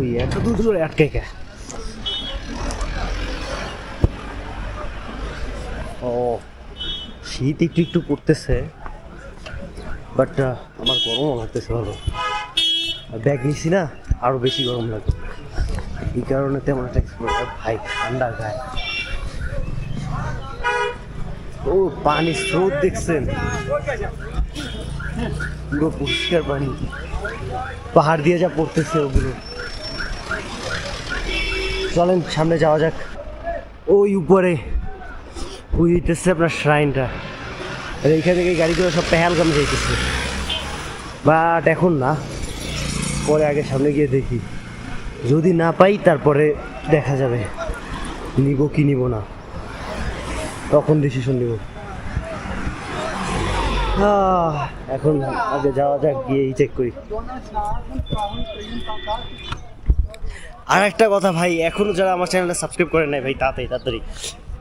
ওই এত দূর দূরে আটকে কে? ও শীত একটু একটু পড়তেছে, বাট আমার গরমও লাগতেছে ভালো। ব্যাগ নিছি না, আরো বেশি গরম লাগে, এই কারণে তেমন একটা ভাই ঠান্ডা গায়ে। ও পানির স্রোত দেখছেন, পুরো পরিষ্কার পানি, পাহাড় দিয়ে যা পড়তেছে ওগুলো। চলেন সামনে যাওয়া যাক। ওই উপরে ওই হইতেছে আপনার শ্রাইনটা, আর এইখান থেকে গাড়িগুলো সব পেহেলগাম যাইতেছে, বাট এখন না, পরে আগে সামনে গিয়ে দেখি, যদি না পাই তারপরে দেখা যাবে নিব কি নিব না, তখন ডিসিশন নিব। এখন আগে যাওয়া যাক, গিয়েই চেক করি। আর একটা কথা ভাই, এখনো যারা আমার চ্যানেলটা সাবস্ক্রাইব করেন নাই ভাই, তাড়াতাড়ি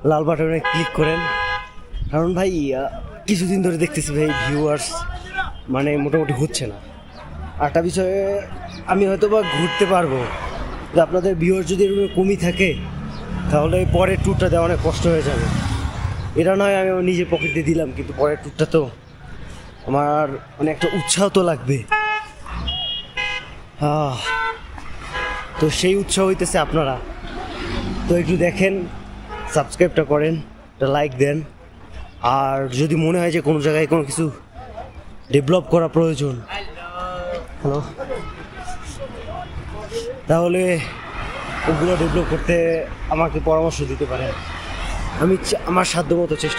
লাল বাটনে ক্লিক করেন, কারণ ভাই কিছুদিন ধরে দেখতেছি ভাই ভিউয়ার্স মানে মোটামুটি হচ্ছে না। আরেকটা বিষয়ে আমি হয়তো বা ঘুরতে পারবো, যে আপনাদের ভিউয়ার্স যদি এরকম কমই থাকে তাহলে পরের ট্যুরটা দেওয়া অনেক কষ্ট হয়ে যাবে। এটা নয় আমি আমার নিজের পকেট দিয়ে দিলাম, কিন্তু পরের ট্যুরটা তো আমার মানে একটা উৎসাহ তো লাগবে। তো সেই উৎসাহ হইতেছে আপনারা, তো একটু দেখেন, সাবস্ক্রাইবটা করেন, একটা লাইক দেন, আর যদি মনে হয় যে কোনো জায়গায় কোনো কিছু ডেভেলপ করা প্রয়োজন, হ্যালো, তাহলে ওগুলো ডেভেলপ করতে আমাকে পরামর্শ দিতে পারেন। আমি আমার সাধ্যমতো চেষ্টা